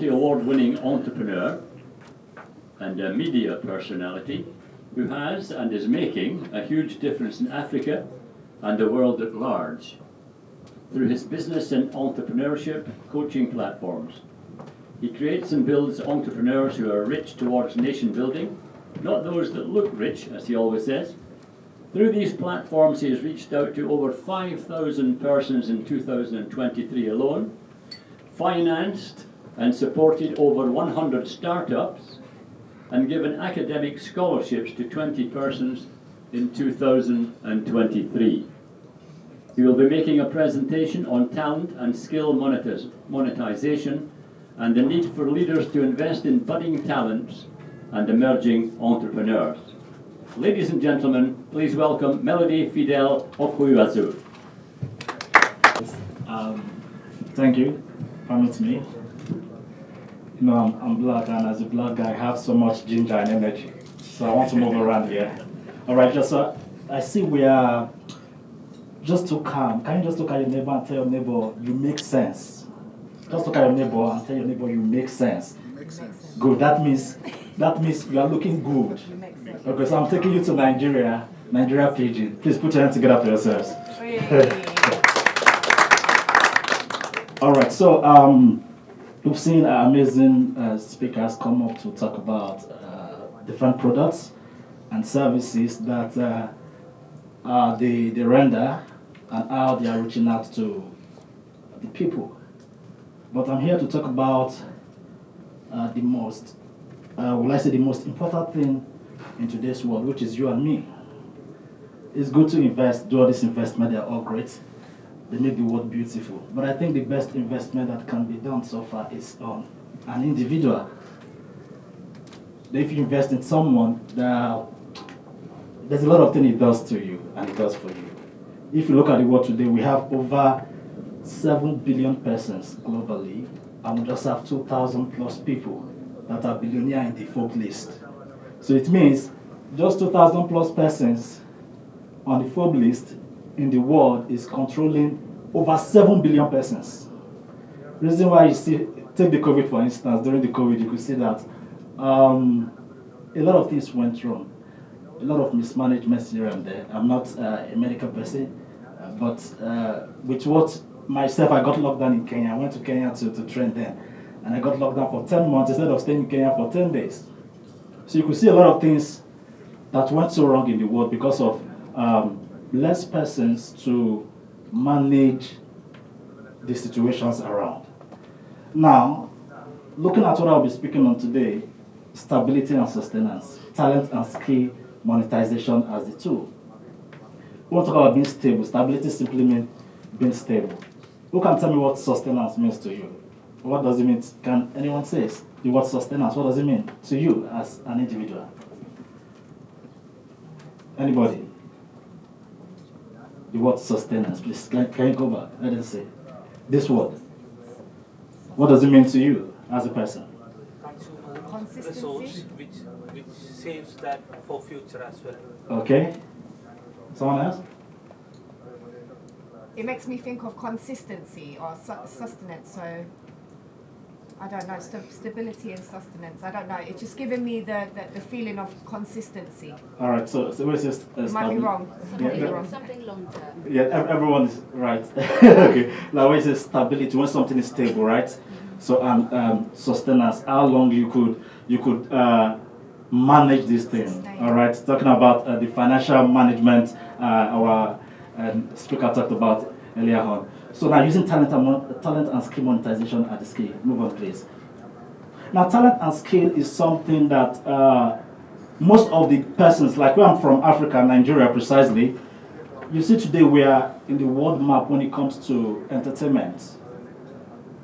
Award-winning entrepreneur and a media personality who has and is making a huge difference in Africa and the world at large through his business and entrepreneurship coaching platforms. He creates and builds entrepreneurs who are rich towards nation building, not those that look rich, as he always says. Through these platforms, he has reached out to over 5,000 persons in 2023 alone, financed and supported over 100 startups, and given academic scholarships to 20 persons in 2023. He will be making a presentation on talent and skill monetization and the need for leaders to invest in budding talents and emerging entrepreneurs. Ladies and gentlemen, please welcome Melody Fidel Okuyazu. Thank you. Permit me. You know, I'm black, and as a black guy, I have so much ginger and energy. So I want to move around here. All right, just I see we are just too calm. Can you just look at your neighbor and tell your neighbor you make sense? Just look at your neighbor and tell your neighbor you make sense. Good. That means you are looking good. Okay, so I'm taking you to Nigeria Pidgin. Please put your hands together for yourselves. All right, so we've seen amazing speakers come up to talk about different products and services that they render and how they are reaching out to the people. But I'm here to talk about the most important thing in today's world, which is you and me. It's good to invest, do all this investment, they're all great. They make the world beautiful. But I think the best investment that can be done so far is on an individual. If you invest in someone, there's a lot of things it does to you and it does for you. If you look at the world today, we have over 7 billion persons globally, and we just have 2,000 plus people that are billionaire in the Forbes list. So it means just 2,000 plus persons on the Forbes list in the world is controlling over 7 billion persons. Reason why you see, take the COVID for instance, during the COVID you could see that a lot of things went wrong. A lot of mismanagement here and there. I'm not a medical person, but with what myself, I got locked down in Kenya. I went to Kenya to train then, and I got locked down for 10 months instead of staying in Kenya for 10 days. So you could see a lot of things that went so wrong in the world because of less persons to manage the situations around. Now, looking at what I'll be speaking on today, stability and sustenance, talent and skill monetization as the tool. We want to talk about being stable. Stability simply means being stable. Who can tell me what sustenance means to you? What does it mean? Can anyone say the word sustenance? What does it mean to you as an individual? Anybody? The word sustenance, please. Can you go back? Let us say this word. What does it mean to you as a person? Resource which saves that for future as well. Okay. Someone else? It makes me think of consistency or sustenance. So I don't know, stability and sustenance. I don't know. It's just giving me the feeling of consistency. All right. So where's this? Might be wrong. Something long term. Yeah, everyone is right. Okay. Now, where is the stability? When something is stable, right? So sustenance. How long you could manage this thing? All right. Talking about the financial management. Our speaker talked about earlier on. So now using talent and skill monetization at the scale. Move on, please. Now, talent and skill is something that most of the persons, like where I'm from, Africa, Nigeria precisely, you see today we are in the world map when it comes to entertainment.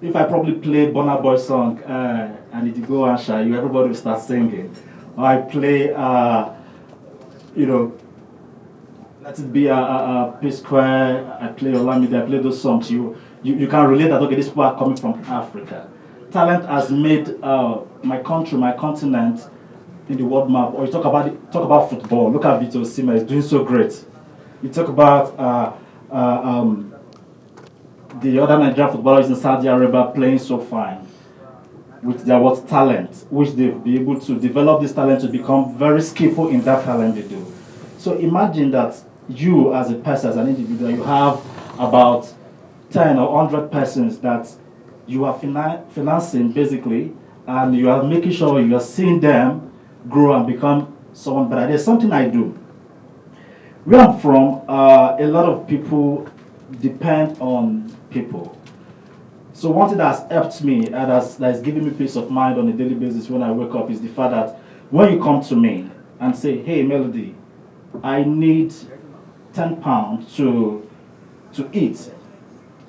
If I probably play Burna Boy song and it go and shy you, everybody will start singing. or I play, you know, let it be a P Square, I play Olamide, I play those songs, you can relate that, okay, these people are coming from Africa. Talent has made my country, my continent in the world map. Or you talk about football, look at Vito Osimhen, he's doing so great. You talk about the other Nigerian footballers in Saudi Arabia playing so fine with their what talent, which they've been able to develop this talent to become very skillful in that talent they do. So imagine that you as a person, as an individual, you have about 10 or 100 persons that you are financing basically, and you are making sure you are seeing them grow and become someone better. There's something I do. Where I'm from, a lot of people depend on people. So one thing that's helped me and that's given me peace of mind on a daily basis when I wake up is the fact that when you come to me and say, hey, Melody, I need 10 pounds to eat,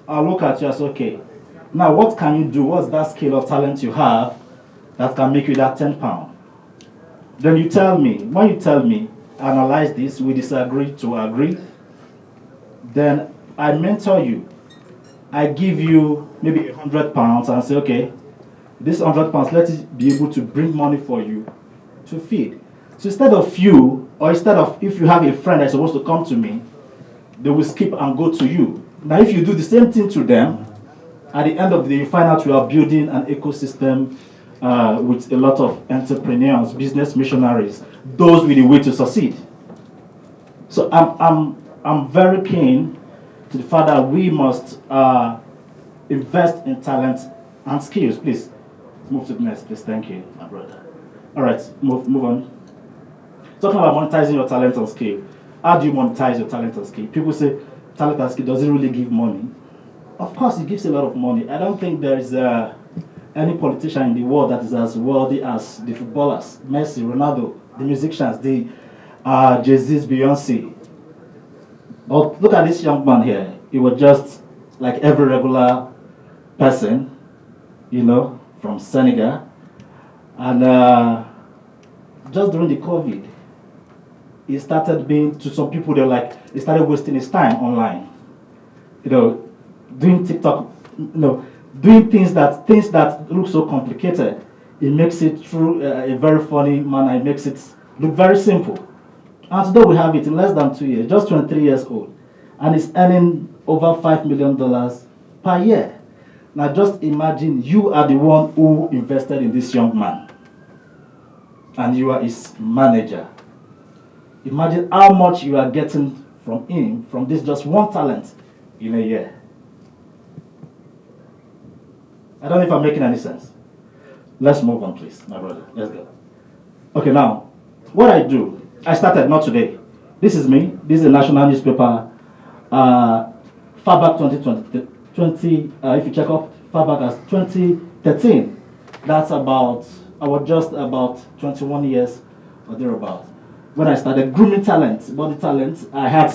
I'll look at you and say, okay, now what can you do? What's that skill or talent you have that can make you that 10 pounds? Then you tell me. When you tell me, analyze this, we disagree to agree, then I mentor you. I give you maybe £100 and say, okay, this £100, let it be able to bring money for you to feed. So instead of you, or instead of if you have a friend that's supposed to come to me, they will skip and go to you. Now if you do the same thing to them, at the end of the day, you find out you are building an ecosystem with a lot of entrepreneurs, business missionaries, those with a way to succeed. So I'm very keen to the fact that we must invest in talent and skills. Please move to the next, please. Thank you, my brother. All right, move on. Talking about monetizing your talent and skill. How do you monetize your talent and skill? People say talent and skill doesn't really give money. Of course, it gives a lot of money. I don't think there is any politician in the world that is as wealthy as the footballers, Messi, Ronaldo, the musicians, the Jay-Z's, Beyonce. But look at this young man here. He was just like every regular person, you know, from Senegal. And just during the COVID, he started being, to some people, they're like, he started wasting his time online. You know, doing TikTok, you know, doing things that look so complicated. It makes it through a very funny manner. It makes it look very simple. And today we have it in less than 2 years, just 23 years old. And it's earning over $5 million per year. Now just imagine you are the one who invested in this young man. And you are his manager. Imagine how much you are getting from him, from this just one talent in a year. I don't know if I'm making any sense. Let's move on, please, my brother. Let's go. Okay, now, what I do, I started not today. This is me. This is a national newspaper. Far back 2020, if you check up, far back as 2013. That's about, I was just about 21 years or thereabouts. When I started grooming talent, body talent, I had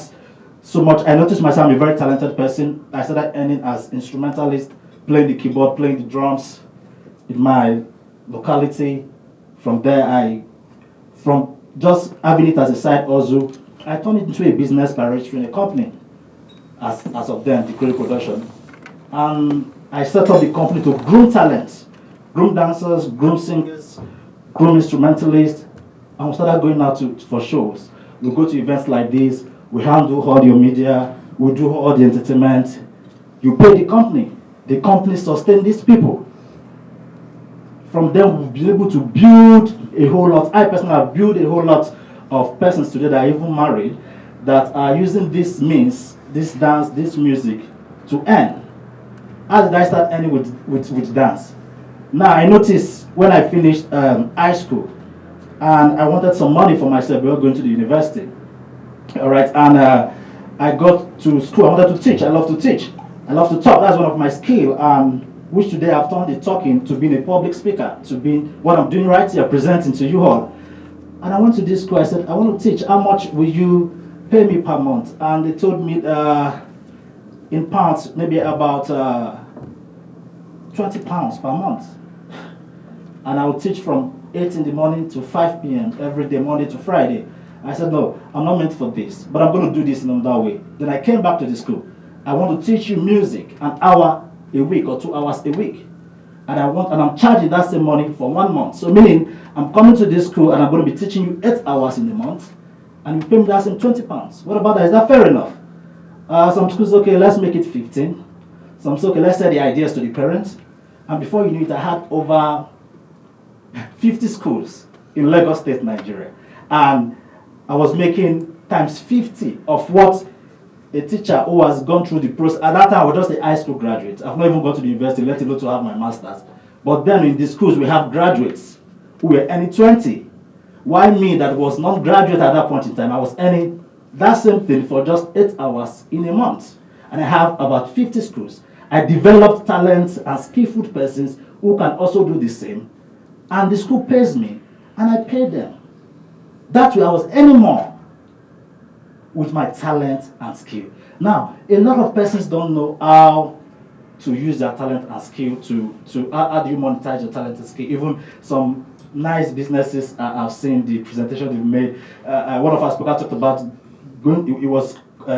so much, I noticed myself I'm a very talented person. I started earning as instrumentalist, playing the keyboard, playing the drums in my locality. From there, from just having it as a side hustle, I turned it into a business by registering a company as of then, the Curry Production. And I set up the company to groom talent, groom dancers, groom singers, groom instrumentalists, and we started going out for shows. We go to events like this, we handle all your media, we do all the entertainment. You pay the company sustains these people. From there, we've been able to build a whole lot. I personally have built a whole lot of persons today that are even married that are using this means, this dance, this music to earn. How did I start earning with dance? Now, I noticed when I finished high school, and I wanted some money for myself before going to the university. All right, and I got to school. I wanted to teach. I love to teach. I love to talk. That's one of my skills, which today I've turned the talking to being a public speaker, to being what I'm doing right here, presenting to you all. And I went to this school. I said, I want to teach. How much will you pay me per month? And they told me in pounds, maybe about £20 per month. And I will teach from 8 in the morning to 5 p.m. every day, Monday to Friday. I said, no, I'm not meant for this, but I'm going to do this in another way. Then I came back to the school. I want to teach you music an hour a week or 2 hours a week. And I'm charging that same money for 1 month. So meaning I'm coming to this school and I'm going to be teaching you 8 hours in a month, and you pay me that same £20. What about that? Is that fair enough? Some schools, okay, let's make it 15. Some schools, okay, let's send the ideas to the parents. And before you knew it, I had over 50 schools in Lagos State, Nigeria. And I was making times 50 of what a teacher who has gone through the process. At that time, I was just a high school graduate. I've not even gone to the university, let alone to have my master's. But then in the schools, we have graduates who were earning 20. Why me that was not graduate at that point in time, I was earning that same thing for just 8 hours in a month. And I have about 50 schools. I developed talents and skillful persons who can also do the same. And the school pays me, and I pay them. That way I was earning more with my talent and skill. Now, a lot of persons don't know how to use their talent and skill to how do you monetize your talent and skill. Even some nice businesses I've seen the presentation they've made. One of our speakers talked about it was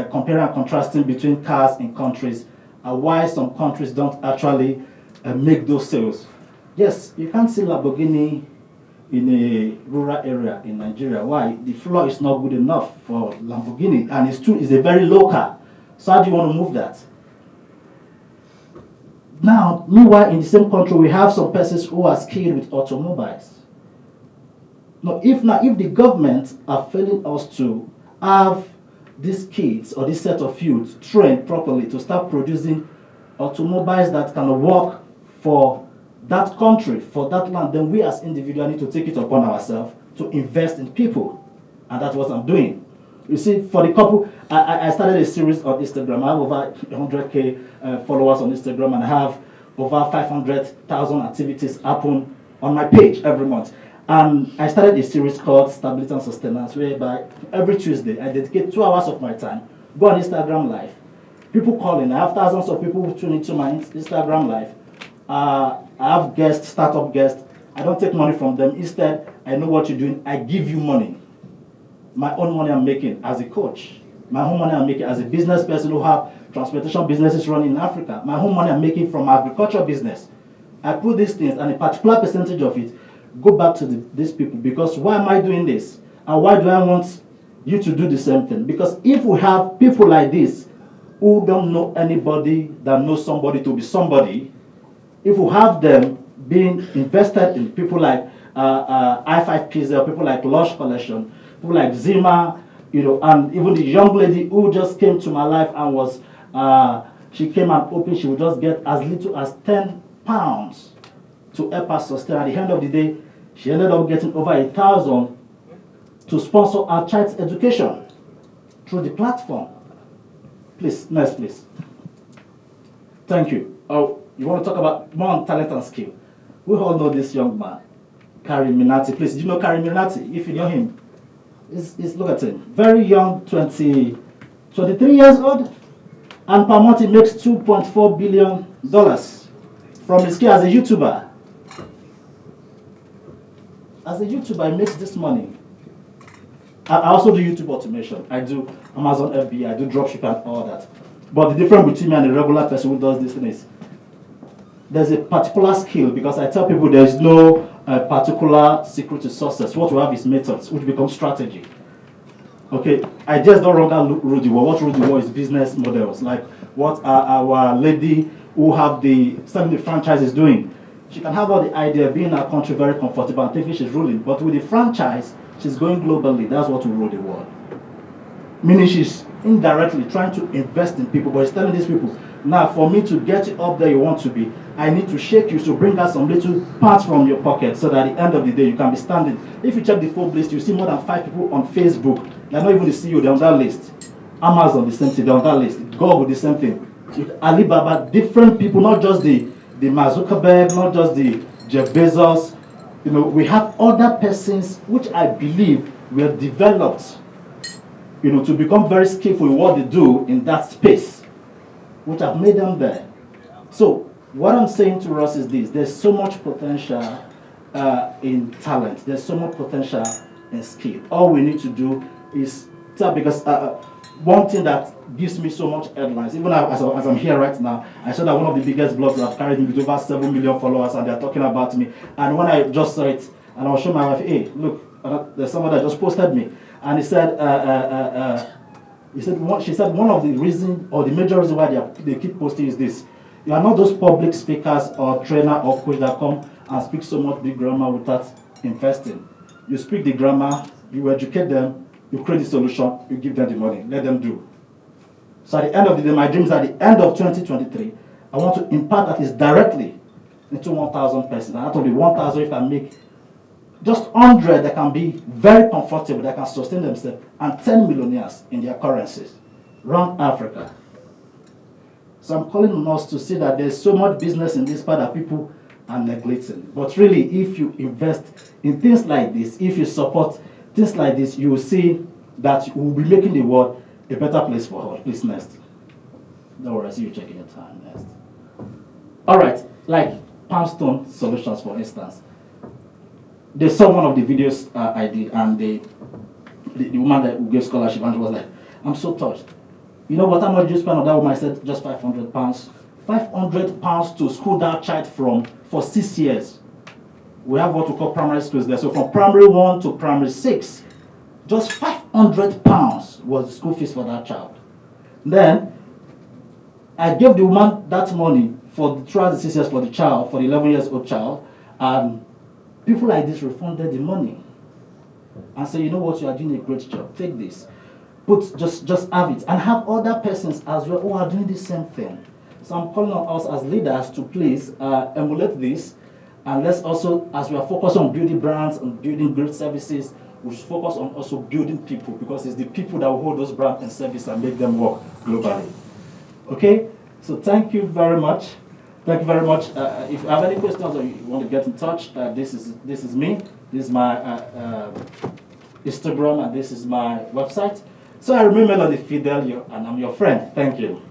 comparing and contrasting between cars in countries and why some countries don't actually make those sales. Yes, you can't see Lamborghini in a rural area in Nigeria. Why? The floor is not good enough for Lamborghini, and it's a very low car. So how do you want to move that? Now, meanwhile, in the same country, we have some persons who are skilled with automobiles. Now, if the government are failing us to have these kids or this set of youth trained properly to start producing automobiles that can work for that country, for that land, then we as individuals need to take it upon ourselves to invest in people. And that's what I'm doing. You see, for the couple, I started a series on Instagram. I have over 100K followers on Instagram, and I have over 500,000 activities happen on my page every month. And I started a series called Stability and Sustenance, whereby every Tuesday I dedicate 2 hours of my time, go on Instagram Live. People call in. I have thousands of people who tune into my Instagram Live. I have guests, startup guests. I don't take money from them. Instead, I know what you're doing. I give you money. My own money I'm making as a coach. My own money I'm making as a business person who have transportation businesses running in Africa. My own money I'm making from agriculture business. I put these things, and a particular percentage of it go back to these people. Because why am I doing this? And why do I want you to do the same thing? Because if we have people like this who don't know anybody that knows somebody to be somebody, if we have them being invested in people like I5PZ, people like Lush Collection, people like Zima, and even the young lady who just came to my life and was, she came and opened, she would just get as little as £10 to help her sustain. At the end of the day, she ended up getting over 1,000 to sponsor our child's education through the platform. Please, next please. Thank you. Oh, you want to talk about more on talent and skill? We all know this young man, Karim Minati. Please, do you know Karim Minati? If you know him, look at him. Very young, 23 years old, and per month he makes $2.4 billion from his skill as a YouTuber. As a YouTuber, he makes this money. I also do YouTube automation. I do Amazon FBA, I do dropshipping and all that. But the difference between me and a regular person who does this thing is there's a particular skill, because I tell people there's no particular secret to success. What we have is methods, which become strategy. Okay, I just don't longer rule the world. What rule the world is business models, like what our lady who have selling the franchise is doing. She can have all the idea, being in our country very comfortable and thinking she's ruling, but with the franchise, she's going globally. That's what will rule the world. Meaning she's indirectly trying to invest in people, but she's telling these people, now for me to get you up there you want to be, I need to shake you, so bring out some little parts from your pocket so that at the end of the day you can be standing. If you check the full list, you see more than 5 people on Facebook. They're not even the CEO, they're on that list. Amazon, the same thing, they're on that list. Google, the same thing. With Alibaba, different people, not just the Mark Zuckerberg, not just the Jeff Bezos. We have other persons which I believe were developed, to become very skillful in what they do in that space, which have made them there. So what I'm saying to us is this: there's so much potential in talent. There's so much potential in skill. All we need to do is tell, because one thing that gives me so much headlines, even as I'm here right now, I saw that one of the biggest bloggers have carried me with over 7 million followers, and they're talking about me. And when I just saw it, and I was showing my wife, hey, look, there's someone that just posted me, and he said, she said one of the reasons, or the major reason why they keep posting is this: you are not those public speakers or trainer or coach that come and speak so much big grammar without investing. You speak the grammar, you educate them, you create the solution, you give them the money, let them do. So at the end of the day, my dream is at the end of 2023, I want to impact at least directly into 1,000 persons. And out of the 1,000, if I make just 100 that can be very comfortable, that can sustain themselves, and 10 millionaires in their currencies around Africa. So I'm calling on us to see that there's so much business in this part that people are neglecting. But really, if you invest in things like this, if you support things like this, you will see that you will be making the world a better place for all. Please, next. Don't worry, I see you checking your time. Next. All right, like Palmstone Solutions, for instance. They saw one of the videos I did, and the woman that gave scholarship, and she was like, I'm so touched. You know what, how much did you spend on that woman? I said, just £500. £500 to school that child for 6 years. We have what we call primary schools there. So from primary 1 to primary 6, just £500 was the school fees for that child. Then I gave the woman that money for throughout the 6 years for the child, for the 11-year-old child, and people like this refunded the money and say, you know what, you are doing a great job. Take this. Just have it, and have other persons as well who are doing the same thing. So I'm calling on us as leaders to please emulate this, and let's also, as we are focused on building brands and building great services, we should focus on also building people, because it's the people that will hold those brands and service and make them work globally. Okay, so thank you very much. Thank you very much. If you have any questions or you want to get in touch, this is me. This is my Instagram, and this is my website. So I remain Melody Fidelio, and I'm your friend. Thank you.